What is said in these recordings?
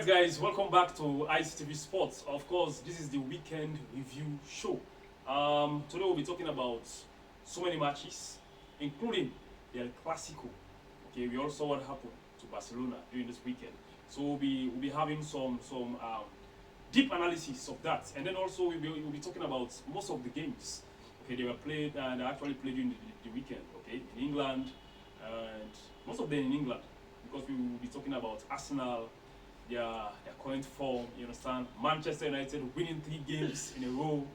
Alright guys, welcome back to ICTV Sports. Of course, this is the weekend review show. Today we'll be talking about so many matches, including the Classico. Okay, we all saw what happened to Barcelona during this weekend. So we'll be having some deep analysis of that, and then also we'll be talking about most of the games. Okay, they were played and actually played during the weekend. Okay, in England, and most of them in England, because we will be talking about Arsenal. Their current form, you understand? Manchester United winning 3 games in a row,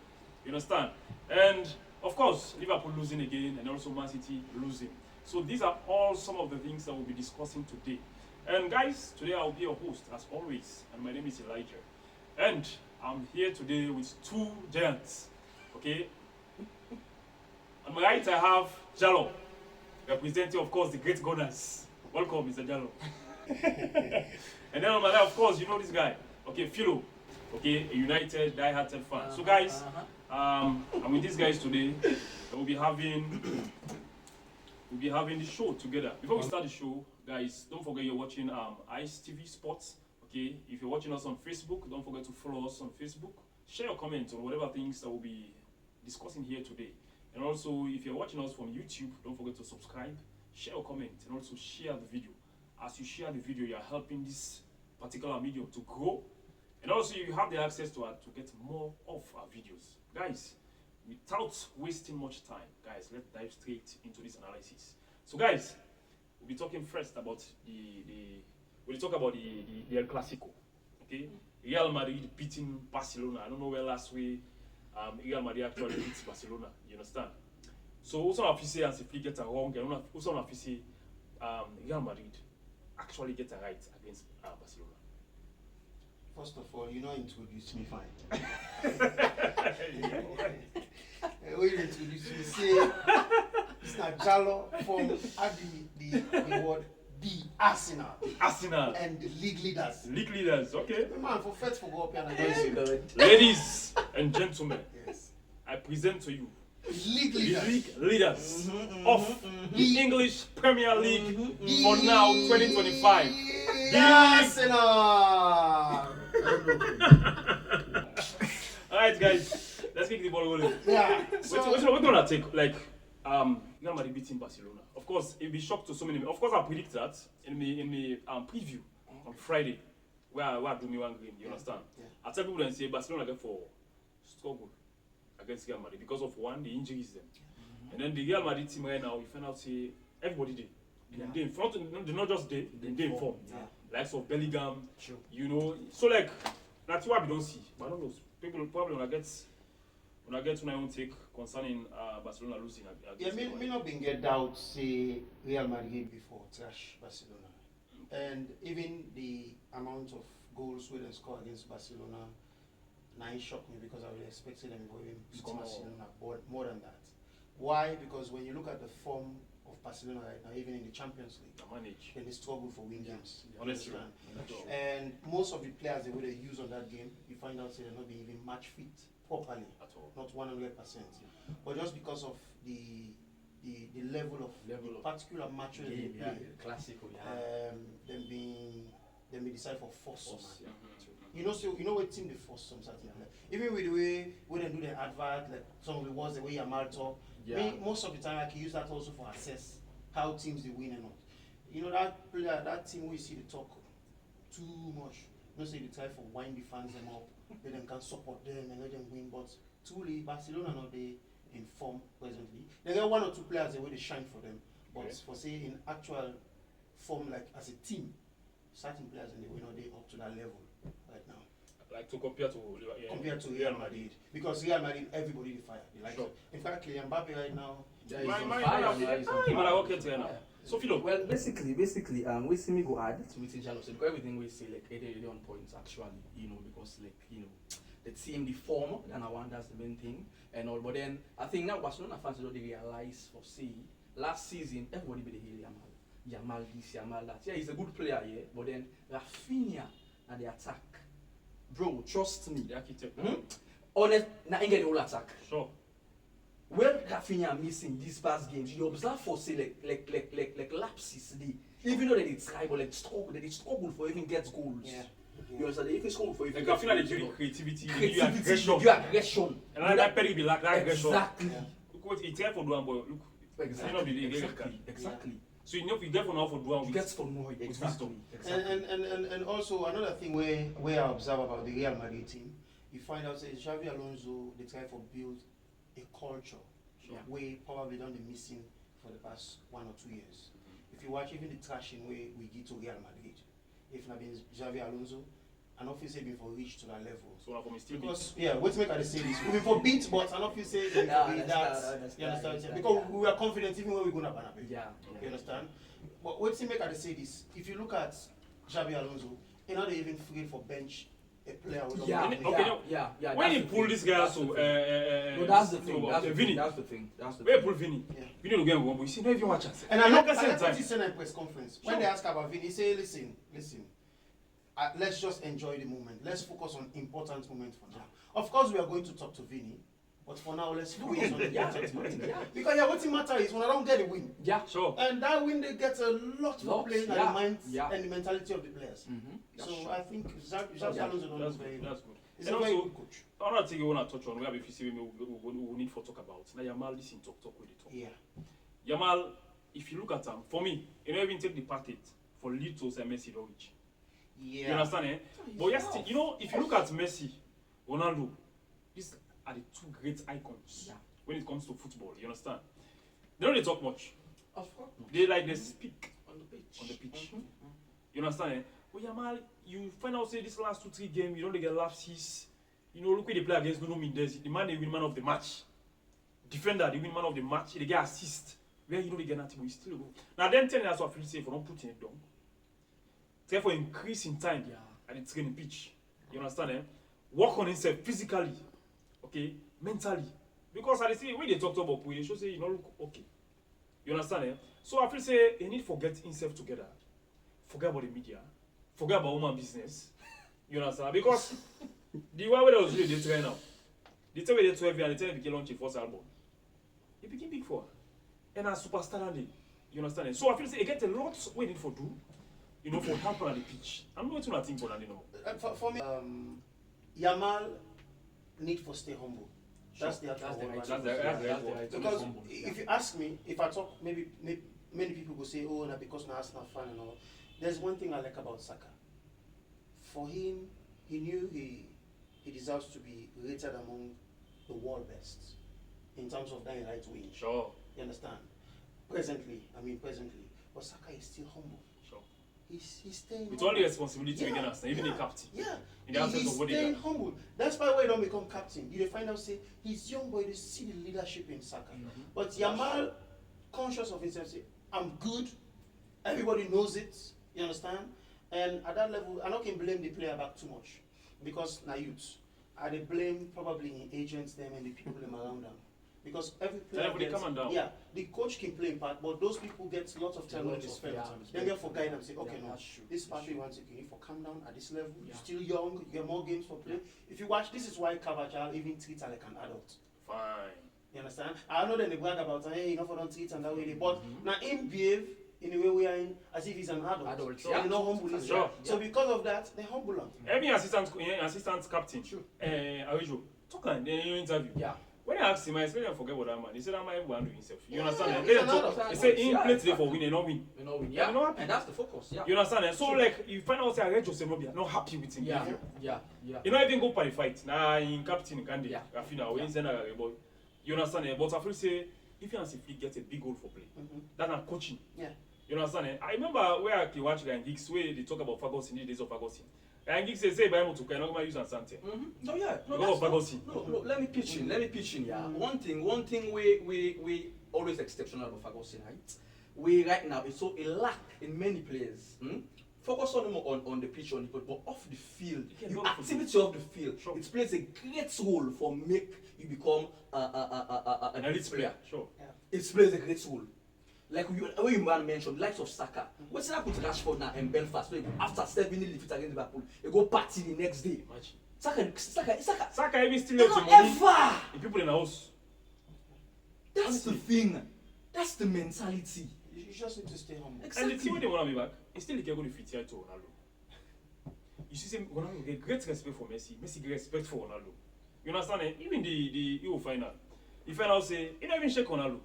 you understand? And of course, Liverpool losing again, and also Man City losing. So these are all some of the things that we'll be discussing today. And guys, today I'll be your host as always, and my name is Elijah. And I'm here today with 2 giants, okay? On my right I have Jalloh, representing of course the Great Gunners. Welcome, Mr. Jalloh. And then on my left, of course, you know this guy. Okay, Phylo. Okay, a United die-hearted fan. So guys, I'm with these guys today. And we'll be having the show together. Before we start the show, guys, don't forget you're watching ICTV Sports. Okay, if you're watching us on Facebook, don't forget to follow us on Facebook. Share your comments on whatever things that we'll be discussing here today. And also, if you're watching us from YouTube, don't forget to subscribe, share your comments, and also share the video. As you share the video, you're helping this particular medium to grow, and also you have the access to get more of our videos. Guys, without wasting much time, guys, let's dive straight into this analysis. So guys, we'll be talking first about we'll talk about the El Clasico. Okay, Real Madrid beating Barcelona. I don't know where last week Real Madrid actually beat Barcelona. You understand? So also have to say as if we get it wrong, and also have to say Real Madrid actually get a right against Barcelona. First of all, you don't introduce me fine. When you introduce me, say Mr. Jalloh from the word the Arsenal. Arsenal. And the league leaders. League leaders, okay. Man, for first for go up here and against Ladies and gentlemen, yes. I present to you League the leaders. league leaders of the English Premier League for now 2025. The Arsenal. Alright guys, let's kick the ball rolling. Yeah. We're gonna take like Real Madrid beating Barcelona. Of course, it'll be shocked to so many. Of course, I predict that in the preview on Friday, where I do me one game. You understand? Yeah. I tell people and say Barcelona get for struggle against Real Madrid because of one, the injuries them. And then the Real Madrid team right now, you find out say everybody did. They in front, they're not just they in form. Yeah. Likes of Bellingham, True. you know. So like that's what we don't see. But I don't know. People probably when I get to my own take concerning Barcelona losing against Yeah, me not been get doubt say Real Madrid before trash Barcelona. And even the amount of goals we score against Barcelona, now it shocked me because I would expected them to even beat Barcelona more than that. Why? Because when you look at the form of Barcelona right now, even in the Champions League, then they struggle for win games. Honestly. And most of the players they would use on that game, you find out they're not being even match fit properly, At all. not 100%. But just because of the level of the particular match that they play, Classico, then we decide for force some. Yeah. You know what team they force some certain players. Even with the way we then do the advert, like some of the words the way Yamal talk. Me, most of the time I can use that also for assess how teams they win and not. You know that player, that team where you see the talk too much. You know, say they try for wind the fans them up, let them can support them and let them win. But truly Barcelona now they in form presently. They got 1 or 2 players the way they shine for them. But for say in actual form like as a team, certain players in the way they up to that level right now. Like to compare to Real Madrid. Because Real Madrid everybody they fire. They like it. In fact Mbappe right now. So Philo. Well, basically, we see me go add to meeting Jalloh. So because everything we say, like, really on points actually, because like, the team, the form, and I want that's the main thing and all. But then I think now Barcelona fans don't realize for say last season everybody be the hail Yamal this, Yamal that. Yeah, he's a good player, yeah. But then Rafinha and the attack, bro, trust me. The architect. Honest, now he get the whole attack. Sure. When Rafinha missing these past games, you observe for say like lapses. Even though they try, but they struggle for even get goals. Yeah. You understand? If it's coming for you, Like I feel like they give you creativity, they give you creativity, aggression. you aggression. And that Perry be like that aggression. Exactly. Look what it's here for doing, but look. Exactly. So you know if you get for now for doing, You get for no exactly. And also another thing where I observe about the Real Madrid team, you find out that Xavi Alonso they try to build a culture where probably don't be missing for the past 1 or 2 years. If you watch even the trashing way we get to Real Madrid, if not been Xavi Alonso, an officer been for reach to that level. So for me still because what's make I say this? We been for beat, but an officer they that you understand? Because we were confident even when we go to Bernabeu. Yeah. You understand? But what's make I say this? If you look at Xabi Alonso, you know they even free for bench a player with yeah. When he pulled this guy also, no, that's the thing. Vinny. That's the thing. Where he pulled Vinny? Vinny will get one, but you see, no, if you watch us. And I like what he said at press conference. When they ask about Vinny, he say, listen. Let's just enjoy the moment. Let's focus on important moments for now. Of course, we are going to talk to Vinny, but for now, let's focus on the important moments. Because what matter is when I don't get a win. Yeah, sure. And that win, they get a lot for playing and the minds and the mentality of the players. So I think Xabi Alonso don't do very well. That's good. He's a very good coach. Another thing you want to touch on, if you see we need for talk about. Now Yamal, listen, talk with the talk. Yeah. Yamal, if you look at him, for me, you don't even take the packet for lead to Messi don't reach. Yeah. You understand, eh? But yes, you know, if you look at Messi, Ronaldo, these are the two great icons when it comes to football. You understand? They don't talk much. Of course. They speak on the pitch. You understand, eh? But Yamal, you find out say this last 2-3 games, you don't get lapses. You know, look where they play against Nuno Mendes. The man they win man of the match. Defender, they win man of the match. They get assist. Where you know they get nothing, but you still go. Now then, tell me that's what I feel say for not putting it down. Therefore, increase in time at the training pitch. You understand, eh? Work on himself physically, okay, mentally. Because I see when they talk about Puy, they should say you don't look okay. You understand, eh? So I feel say he need to get himself together. Forget about the media. Forget about woman business. You understand? Because the one where they was doing they try now. The time where they 12 and the time they became launch a first album. He became big for her. And a superstar and you understand? Eh? So I feel say he get a lot waiting for do. You know, for help on the pitch. I'm not going to think for that, you know. For me, Yamal need for stay humble. That's the actual word. That's the right. Because if you ask me, if I talk, maybe many people will say, oh, no, because now Arsenal fan and all. There's one thing I like about Saka. For him, he knew he deserves to be rated among the world best in terms of that right wing. Sure. You understand? Presently. But Saka is still humble. He's staying with all the responsibility again as even a captain. Yeah. In the absence of what they staying humble. That's why when he don't become captain, you find out say he's young boy, they see the leadership in Saka. But Yamal, conscious of himself, say, I'm good. Everybody knows it. You understand? And at that level, I don't can blame the player back too much. Because na youth. I they blame probably agents them and the people them around them. Because every player the coach can play in part, but those people get lots of time on this field. Then they for guide them say, okay, no, this part you want to you need for calm down at this level. You're still young, you get more games for play. If you watch, this is why Carvajal even treats her like an adult. Fine. You understand? I know that they brag about hey, you know for don't treat and that way, but now him behave in the way we are in as if he's an adult. So you know humble is So because of that, they humble him. Every assistant captain, Arijo, talk in your interview. Yeah. When I asked him, I explained and forget what that man. He said that man will handle himself. You understand? He said he played today for winning, not win. Yeah. And that's the focus. Yeah. You understand? So like you find out say I read Jose Mobia, not happy with him. Yeah. You not even go for the fight. Nah, in captain Gandhi. I feel now when send a boy. You understand? But I feel say if you see Flick get a big goal for play, that's not coaching. Yeah. You understand? I remember where I watched Ryan Giggs where they talk about Ferguson in the days of Ferguson. Ryan Giggs says, "Say, by to can not use Asante." No, yeah. No, let me pitch in. Yeah. One thing we always exceptional about Ferguson, right? We right now it's so a lack in many players. Focus on the pitch, but off the field, the activity of the field, it plays a great role for make you become an elite player. Sure. Yeah. It plays a great role. Like when you mentioned, likes of Saka. What's that with Rashford now and Belfast? After 7-0 defeat against Liverpool, you go party the next day. Saka even still have the money. The people in the house. That's the thing. That's the mentality. You just need to stay humble. Exactly. And the team when they want to be back, it's still the guy going to fit here to Ronaldo. you see, Ronaldo get great respect for Messi. Messi get respect for Ronaldo. You understand? Eh? Even the Euro final, the final say he don't even shake Ronaldo.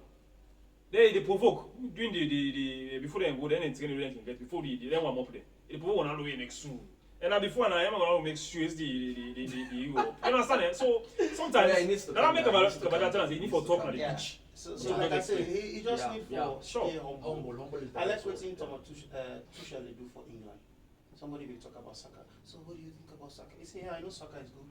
They provoke during the before they go then and train can get before the then warm up there. They provoke Ronaldo in next two. And now before now, Ronaldo makes sure it's the Euro. You understand? Eh? So sometimes that make about that they need for talk on the pitch. So like I say, he just need for stay Humble. I like what Tuchel they do for England. Somebody will talk about Saka. So what do you think about Saka? He say, yeah, I know Saka is good,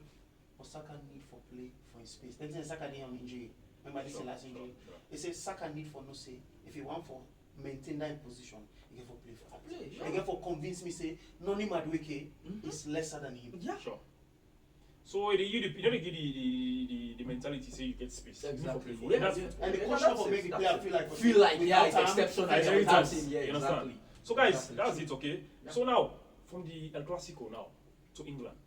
but Saka need for play for his space. Then Saka didn't have injury. Remember this last injury? He says Saka need for no say. If he want for maintain that position, he get for play for that. He get for convince me say Noni Madueke is lesser than him. Yeah. Sure. So you don't give the mentality say you get space. Exactly. And the coach for make the player feel like it's exceptional. You understand? So guys, that's it, okay? So now, from the El Clasico now to England.